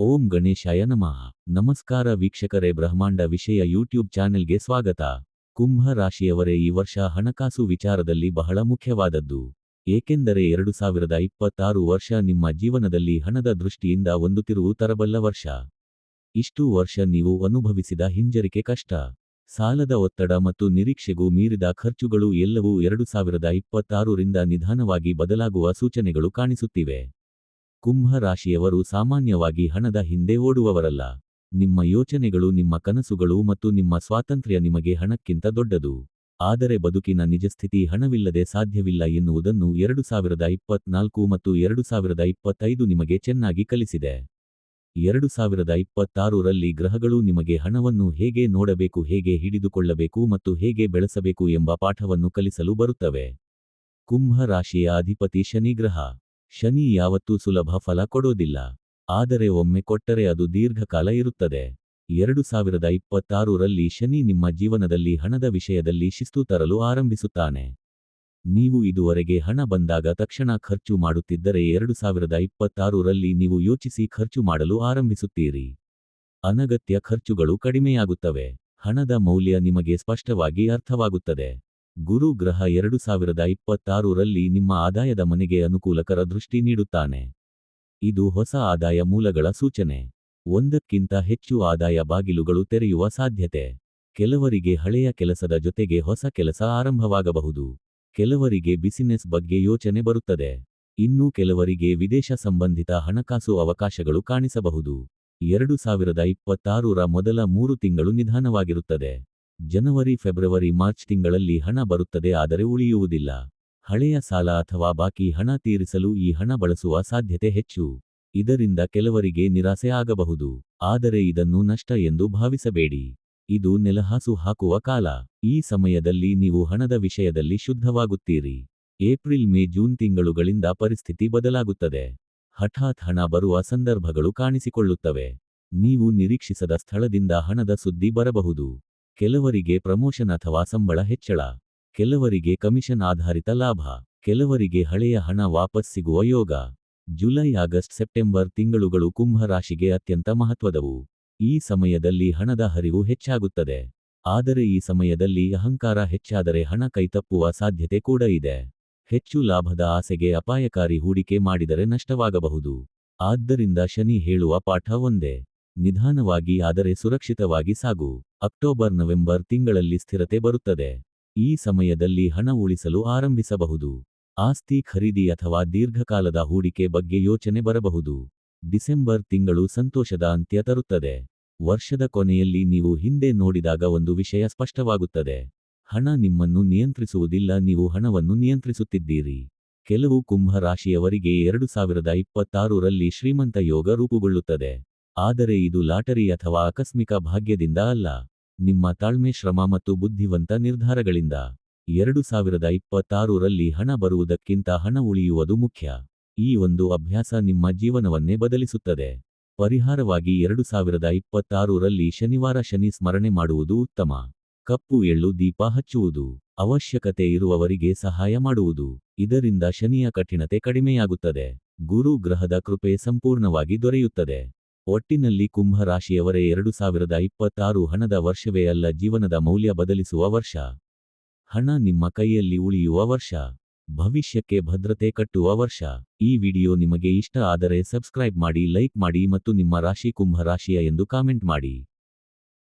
ಓಂ ಗಣೇಶಾಯ ನಮಃ. ನಮಸ್ಕಾರ ವೀಕ್ಷಕರೇ, ಬ್ರಹ್ಮಾಂಡ ವಿಷಯ ಯೂಟ್ಯೂಬ್ ಚಾನೆಲ್ಗೆ ಸ್ವಾಗತ. ಕುಂಭ ರಾಶಿಯವರೇ, ಈ ವರ್ಷ ಹಣಕಾಸು ವಿಚಾರದಲ್ಲಿ ಬಹಳ ಮುಖ್ಯವಾದದ್ದು. ಏಕೆಂದರೆ 2026 ವರ್ಷ ನಿಮ್ಮ ಜೀವನದಲ್ಲಿ ಹಣದ ದೃಷ್ಟಿಯಿಂದ ಒಂದು ತಿರುವು ತರಬಲ್ಲ ವರ್ಷ. ಇಷ್ಟು ವರ್ಷ ನೀವು ಅನುಭವಿಸಿದ ಹಿಂಜರಿಕೆ, ಕಷ್ಟ, ಸಾಲದ ಒತ್ತಡ ಮತ್ತು ನಿರೀಕ್ಷೆಗೂ ಮೀರಿದ ಖರ್ಚುಗಳು ಎಲ್ಲವೂ 2026ರಿಂದ ನಿಧಾನವಾಗಿ ಬದಲಾಗುವ ಸೂಚನೆಗಳು ಕಾಣಿಸುತ್ತಿವೆ. ಕುಂಭ ರಾಶಿಯವರು ಸಾಮಾನ್ಯವಾಗಿ ಹಣದ ಹಿಂದೆ ಓಡುವವರಲ್ಲ. ನಿಮ್ಮ ಯೋಚನೆಗಳು, ನಿಮ್ಮ ಕನಸುಗಳು ಮತ್ತು ನಿಮ್ಮ ಸ್ವಾತಂತ್ರ್ಯ ನಿಮಗೆ ಹಣಕ್ಕಿಂತ ದೊಡ್ಡದು. ಆದರೆ ಬದುಕಿನ ನಿಜಸ್ಥಿತಿ ಹಣವಿಲ್ಲದೆ ಸಾಧ್ಯವಿಲ್ಲ ಎನ್ನುವುದನ್ನು 2024 ಮತ್ತು 2025 ನಿಮಗೆ ಚೆನ್ನಾಗಿ ಕಲಿಸಿದೆ. 2026ರಲ್ಲಿ ಗ್ರಹಗಳು ನಿಮಗೆ ಹಣವನ್ನು ಹೇಗೆ ನೋಡಬೇಕು, ಹೇಗೆ ಹಿಡಿದುಕೊಳ್ಳಬೇಕು ಮತ್ತು ಹೇಗೆ ಬೆಳೆಸಬೇಕು ಎಂಬ ಪಾಠವನ್ನು ಕಲಿಸಲು ಬರುತ್ತವೆ. ಕುಂಭ ರಾಶಿಯ ಅಧಿಪತಿ ಶನಿ ಗ್ರಹ. ಶನಿ ಯಾವತ್ತೂ ಸುಲಭ ಫಲ ಕೊಡೋದಿಲ್ಲ, ಆದರೆ ಒಮ್ಮೆ ಕೊಟ್ಟರೆ ಅದು ದೀರ್ಘಕಾಲ ಇರುತ್ತದೆ. 2026ರಲ್ಲಿ ಶನಿ ನಿಮ್ಮ ಜೀವನದಲ್ಲಿ ಹಣದ ವಿಷಯದಲ್ಲಿ ಶಿಸ್ತು ತರಲು ಆರಂಭಿಸುತ್ತಾನೆ. ನೀವು ಇದುವರೆಗೆ ಹಣ ಬಂದಾಗ ತಕ್ಷಣ ಖರ್ಚು ಮಾಡುತ್ತಿದ್ದರೆ 2026ರಲ್ಲಿ ನೀವು ಯೋಚಿಸಿ ಖರ್ಚು ಮಾಡಲು ಆರಂಭಿಸುತ್ತೀರಿ. ಅನಗತ್ಯ ಖರ್ಚುಗಳು ಕಡಿಮೆಯಾಗುತ್ತವೆ. ಹಣದ ಮೌಲ್ಯ ನಿಮಗೆ ಸ್ಪಷ್ಟವಾಗಿ ಅರ್ಥವಾಗುತ್ತದೆ. ಗುರು ಗ್ರಹ 2026ರಲ್ಲಿ ನಿಮ್ಮ ಆದಾಯದ ಮನೆಗೆ ಅನುಕೂಲಕರ ದೃಷ್ಟಿ ನೀಡುತ್ತಾನೆ. ಇದು ಹೊಸ ಆದಾಯ ಮೂಲಗಳ ಸೂಚನೆ. ಒಂದಕ್ಕಿಂತ ಹೆಚ್ಚು ಆದಾಯ ಬಾಗಿಲುಗಳು ತೆರೆಯುವ ಸಾಧ್ಯತೆ. ಕೆಲವರಿಗೆ ಹಳೆಯ ಕೆಲಸದ ಜೊತೆಗೆ ಹೊಸ ಕೆಲಸ ಆರಂಭವಾಗಬಹುದು. ಕೆಲವರಿಗೆ ಬಿಸಿನೆಸ್ ಬಗ್ಗೆ ಯೋಚನೆ ಬರುತ್ತದೆ. ಇನ್ನು ಕೆಲವರಿಗೆ ವಿದೇಶ ಸಂಬಂಧಿತ ಹಣಕಾಸು ಅವಕಾಶಗಳು ಕಾಣಿಸಬಹುದು. 2026ರ ಮೊದಲ 3 ತಿಂಗಳು ನಿಧಾನವಾಗಿರುತ್ತದೆ. ಜನವರಿ, ಫೆಬ್ರವರಿ, ಮಾರ್ಚ್ ತಿಂಗಳಲ್ಲಿ ಹಣ ಬರುತ್ತದೆ, ಆದರೆ ಉಳಿಯುವುದಿಲ್ಲ. ಹಳೆಯ ಸಾಲ ಅಥವಾ ಬಾಕಿ ಹಣ ತೀರಿಸಲು ಈ ಹಣ ಬಳಸುವ ಸಾಧ್ಯತೆ ಹೆಚ್ಚು. ಇದರಿಂದ ಕೆಲವರಿಗೆ ನಿರಾಸೆ ಆಗಬಹುದು, ಆದರೆ ಇದನ್ನು ನಷ್ಟ ಎಂದು ಭಾವಿಸಬೇಡಿ. ಇದು ನೆಲಹಾಸು ಹಾಕುವ ಕಾಲ. ಈ ಸಮಯದಲ್ಲಿ ನೀವು ಹಣದ ವಿಷಯದಲ್ಲಿ ಶುದ್ಧವಾಗುತ್ತೀರಿ. ಏಪ್ರಿಲ್, ಮೇ, ಜೂನ್ ತಿಂಗಳುಗಳಿಂದ ಪರಿಸ್ಥಿತಿ ಬದಲಾಗುತ್ತದೆ. ಹಠಾತ್ ಹಣ ಬರುವ ಸಂದರ್ಭಗಳು ಕಾಣಿಸಿಕೊಳ್ಳುತ್ತವೆ. ನೀವು ನಿರೀಕ್ಷಿಸದ ಸ್ಥಳದಿಂದ ಹಣದ ಸುದ್ದಿ ಬರಬಹುದು. ಕೆಲವರಿಗೆ ಪ್ರಮೋಷನ್ ಅಥವಾ ಸಂಬಳ ಹೆಚ್ಚಳ, ಕೆಲವರಿಗೆ ಕಮಿಷನ್ ಆಧಾರಿತ ಲಾಭ, ಕೆಲವರಿಗೆ ಹಳೆಯ ಹಣ ವಾಪಸ್ ಸಿಗುವ ಯೋಗ. ಜುಲೈ, ಆಗಸ್ಟ್, ಸೆಪ್ಟೆಂಬರ್ ತಿಂಗಳುಗಳು ಕುಂಭ ರಾಶಿಗೆ ಅತ್ಯಂತ ಮಹತ್ವದವು. ಈ ಸಮಯದಲ್ಲಿ ಹಣದ ಹರಿವು ಹೆಚ್ಚಾಗುತ್ತದೆ. ಆದರೆ ಈ ಸಮಯದಲ್ಲಿ ಅಹಂಕಾರ ಹೆಚ್ಚಾದರೆ ಹಣ ಕೈತಪ್ಪುವ ಸಾಧ್ಯತೆ ಕೂಡ ಇದೆ. ಹೆಚ್ಚು ಲಾಭದ ಆಸೆಗೆ ಅಪಾಯಕಾರಿ ಹೂಡಿಕೆ ಮಾಡಿದರೆ ನಷ್ಟವಾಗಬಹುದು. ಆದ್ದರಿಂದ ಶನಿ ಹೇಳುವ ಪಾಠ ಒಂದೇ: ನಿಧಾನವಾಗಿ ಆದರೆ ಸುರಕ್ಷಿತವಾಗಿ ಸಾಗು. ಅಕ್ಟೋಬರ್, ನವೆಂಬರ್ ತಿಂಗಳಲ್ಲಿ ಸ್ಥಿರತೆ ಬರುತ್ತದೆ. ಈ ಸಮಯದಲ್ಲಿ ಹಣ ಉಳಿಸಲು ಆರಂಭಿಸಬಹುದು. ಆಸ್ತಿ ಖರೀದಿ ಅಥವಾ ದೀರ್ಘಕಾಲದ ಹೂಡಿಕೆ ಬಗ್ಗೆ ಯೋಚನೆ ಬರಬಹುದು. ಡಿಸೆಂಬರ್ ತಿಂಗಳು ಸಂತೋಷದ ಅಂತ್ಯ ತರುತ್ತದೆ. ವರ್ಷದ ಕೊನೆಯಲ್ಲಿ ನೀವು ಹಿಂದೆ ನೋಡಿದಾಗ ಒಂದು ವಿಷಯ ಸ್ಪಷ್ಟವಾಗುತ್ತದೆ: ಹಣ ನಿಮ್ಮನ್ನು ನಿಯಂತ್ರಿಸುವುದಿಲ್ಲ, ನೀವು ಹಣವನ್ನು ನಿಯಂತ್ರಿಸುತ್ತಿದ್ದೀರಿ. ಕೆಲವು ಕುಂಭ ರಾಶಿಯವರಿಗೆ 2026ರಲ್ಲಿ ಶ್ರೀಮಂತ ಯೋಗ ರೂಪುಗೊಳ್ಳುತ್ತದೆ. ಆದರೆ ಇದು ಲಾಟರಿ ಅಥವಾ ಆಕಸ್ಮಿಕ ಭಾಗ್ಯದಿಂದ ಅಲ್ಲ, ನಿಮ್ಮ ತಾಳ್ಮೆ, ಶ್ರಮ ಮತ್ತು ಬುದ್ಧಿವಂತ ನಿರ್ಧಾರಗಳಿಂದ. 2026ರಲ್ಲಿ ಹಣ ಬರುವುದಕ್ಕಿಂತ ಹಣ ಉಳಿಯುವುದು ಮುಖ್ಯ. ಈ ಒಂದು ಅಭ್ಯಾಸ ನಿಮ್ಮ ಜೀವನವನ್ನೇ ಬದಲಿಸುತ್ತದೆ. ಪರಿಹಾರವಾಗಿ 2026ರಲ್ಲಿ ಶನಿವಾರ ಶನಿ ಸ್ಮರಣೆ ಮಾಡುವುದು ಉತ್ತಮ. ಕಪ್ಪು ಎಳ್ಳು ದೀಪ ಹಚ್ಚುವುದು, ಅವಶ್ಯಕತೆ ಇರುವವರಿಗೆ ಸಹಾಯ ಮಾಡುವುದು, ಇದರಿಂದ ಶನಿಯ ಕಠಿಣತೆ ಕಡಿಮೆಯಾಗುತ್ತದೆ. ಗುರು ಗ್ರಹದ ಕೃಪೆ ಸಂಪೂರ್ಣವಾಗಿ ದೊರೆಯುತ್ತದೆ. ಒಟ್ಟಿನಲ್ಲಿ ಕುಂಭ ರಾಶಿಯವರೇ, 2026 ಹಣದ ವರ್ಷವೇ ಅಲ್ಲ, ಜೀವನದ ಮೌಲ್ಯ ಬದಲಿಸುವ ವರ್ಷ. ಹಣ ನಿಮ್ಮ ಕೈಯಲ್ಲಿ ಉಳಿಯುವ ವರ್ಷ. ಭವಿಷ್ಯಕ್ಕೆ ಭದ್ರತೆ ಕಟ್ಟುವ ವರ್ಷ. ಈ ವಿಡಿಯೋ ನಿಮಗೆ ಇಷ್ಟ ಆದರೆ ಸಬ್ಸ್ಕ್ರೈಬ್ ಮಾಡಿ, ಲೈಕ್ ಮಾಡಿ ಮತ್ತು ನಿಮ್ಮ ರಾಶಿ ಕುಂಭ ರಾಶಿಯ ಎಂದು ಕಾಮೆಂಟ್ ಮಾಡಿ.